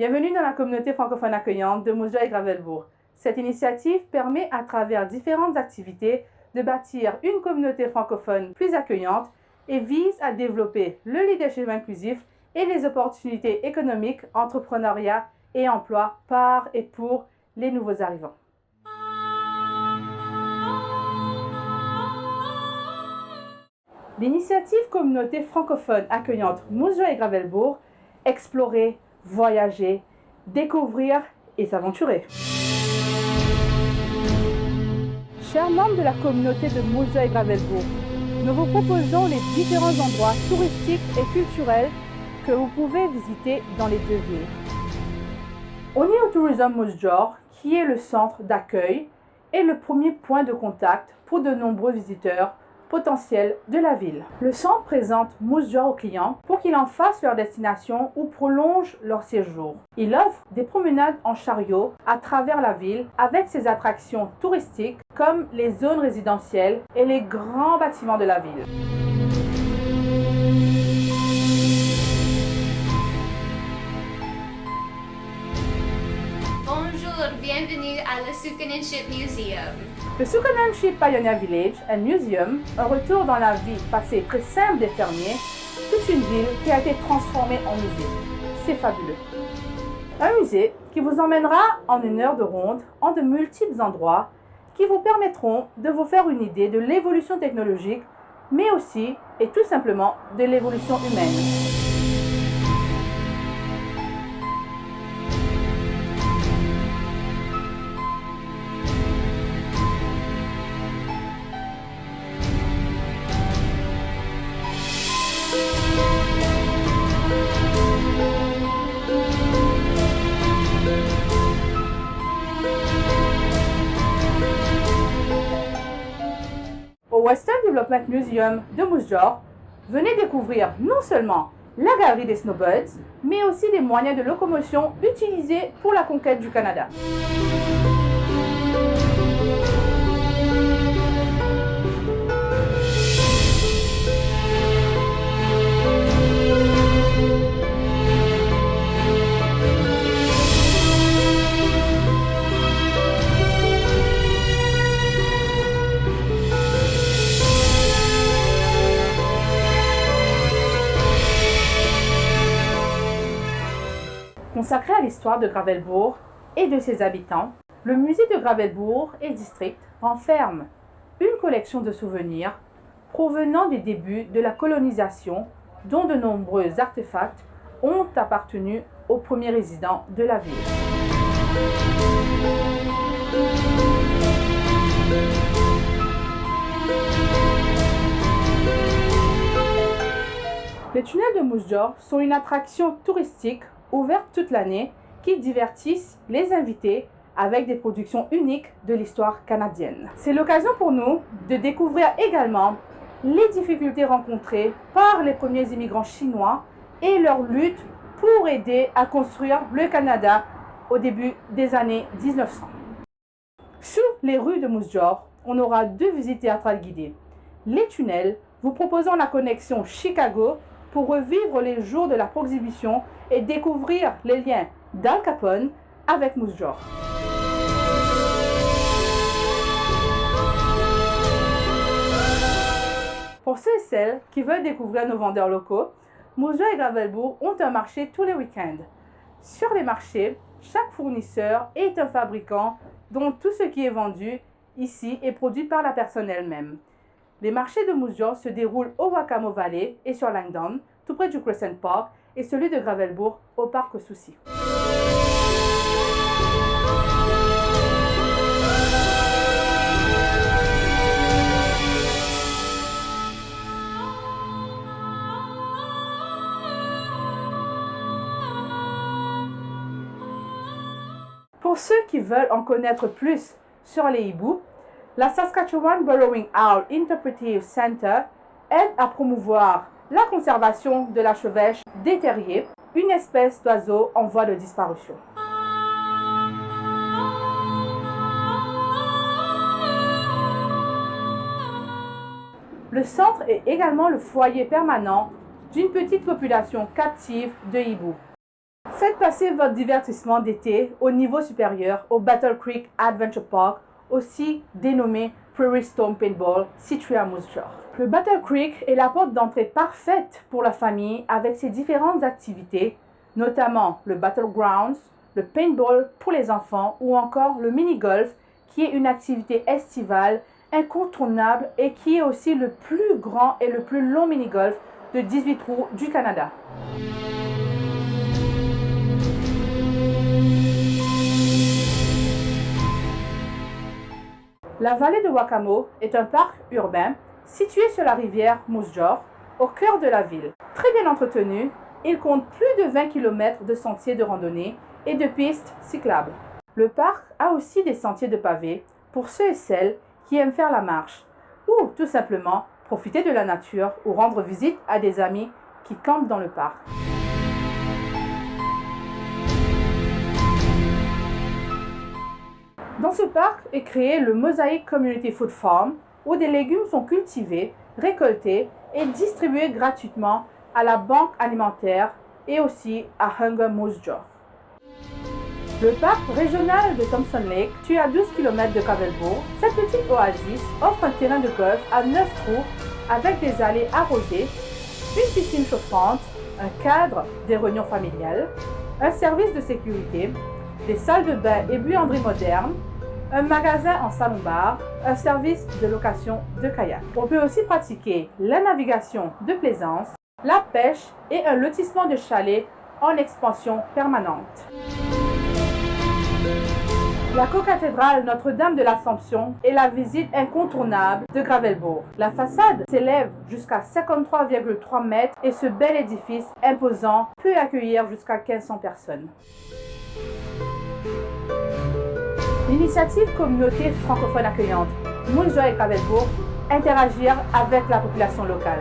Bienvenue dans la communauté francophone accueillante de Moose Jaw et Gravelbourg. Cette initiative permet à travers différentes activités de bâtir une communauté francophone plus accueillante et vise à développer le leadership inclusif et les opportunités économiques, entrepreneuriat et emploi par et pour les nouveaux arrivants. L'initiative communauté francophone accueillante Moose Jaw et Gravelbourg, explorer, voyager, découvrir et s'aventurer. Chers membres de la communauté de Moose Jaw et Gravelbourg, nous vous proposons les différents endroits touristiques et culturels que vous pouvez visiter dans les deux villes. On est au Tourism Moose Jaw, qui est le centre d'accueil et le premier point de contact pour de nombreux visiteurs potentiels de la ville. Le centre présente Moose Jaw aux clients pour qu'ils en fassent leur destination ou prolongent leur séjour. Il offre des promenades en chariot à travers la ville avec ses attractions touristiques comme les zones résidentielles et les grands bâtiments de la ville. Bonjour, bienvenue à le Sukananship Museum. Le Sukananship Pioneer Village and Museum, un retour dans la vie passée très simple des fermiers, toute une ville qui a été transformée en musée. C'est fabuleux. Un musée qui vous emmènera en une heure de ronde en de multiples endroits qui vous permettront de vous faire une idée de l'évolution technologique, mais aussi et tout simplement de l'évolution humaine. Au Western Development Museum de Moose Jaw, venez découvrir non seulement la galerie des Snowbirds, mais aussi les moyens de locomotion utilisés pour la conquête du Canada. Consacré à l'histoire de Gravelbourg et de ses habitants, le musée de Gravelbourg et District renferme une collection de souvenirs provenant des débuts de la colonisation, dont de nombreux artefacts ont appartenu aux premiers résidents de la ville. Les tunnels de Moose Jaw sont une attraction touristique ouverte toute l'année qui divertissent les invités avec des productions uniques de l'histoire canadienne. C'est l'occasion pour nous de découvrir également les difficultés rencontrées par les premiers immigrants chinois et leur lutte pour aider à construire le Canada au début des années 1900. Sur les rues de Moose Jaw, on aura 2 visites théâtrales guidées. Les tunnels vous proposant la connexion Chicago pour revivre les jours de la prohibition et découvrir les liens d'Al Capone avec Moose Jaw. Pour ceux et celles qui veulent découvrir nos vendeurs locaux, Moose Jaw et Gravelbourg ont un marché tous les week-ends. Sur les marchés, chaque fournisseur est un fabricant dont tout ce qui est vendu ici est produit par la personne elle-même. Les marchés de Moose Jaw se déroulent au Wakamo Valley et sur Langdon, tout près du Crescent Park, et celui de Gravelbourg au Parc Soucy. Pour ceux qui veulent en connaître plus sur les hiboux, la Saskatchewan Burrowing Owl Interpretive Center aide à promouvoir la conservation de la chevêche des terriers, une espèce d'oiseau en voie de disparition. Le centre est également le foyer permanent d'une petite population captive de hiboux. Faites passer votre divertissement d'été au niveau supérieur au Battle Creek Adventure Park, aussi dénommé Prairie Storm Paintball, situé à Moose Jaw. Le Battle Creek est la porte d'entrée parfaite pour la famille avec ses différentes activités, notamment le Battlegrounds, le paintball pour les enfants ou encore le mini-golf qui est une activité estivale incontournable et qui est aussi le plus grand et le plus long mini-golf de 18 trous du Canada. La vallée de Wakamo est un parc urbain situé sur la rivière Moose Jaw, au cœur de la ville. Très bien entretenu, il compte plus de 20 km de sentiers de randonnée et de pistes cyclables. Le parc a aussi des sentiers de pavés pour ceux et celles qui aiment faire la marche ou tout simplement profiter de la nature ou rendre visite à des amis qui campent dans le parc. Dans ce parc est créé le Mosaic Community Food Farm où des légumes sont cultivés, récoltés et distribués gratuitement à la banque alimentaire et aussi à Hunger Moose Jaw. Le parc régional de Thompson Lake, situé à 12 km de Gravelbourg, cette petite oasis offre un terrain de golf à 9 trous avec des allées arrosées, une piscine chauffante, un cadre des réunions familiales, un service de sécurité, des salles de bain et buanderies modernes, un magasin en salon-bar, un service de location de kayak. On peut aussi pratiquer la navigation de plaisance, la pêche et un lotissement de chalets en expansion permanente. La cocathédrale Notre-Dame de l'Assomption est la visite incontournable de Gravelbourg. La façade s'élève jusqu'à 53,3 mètres et ce bel édifice imposant peut accueillir jusqu'à 1500 personnes. L'initiative Communauté francophone accueillante Moose Jaw et Gravelbourg interagir avec la population locale.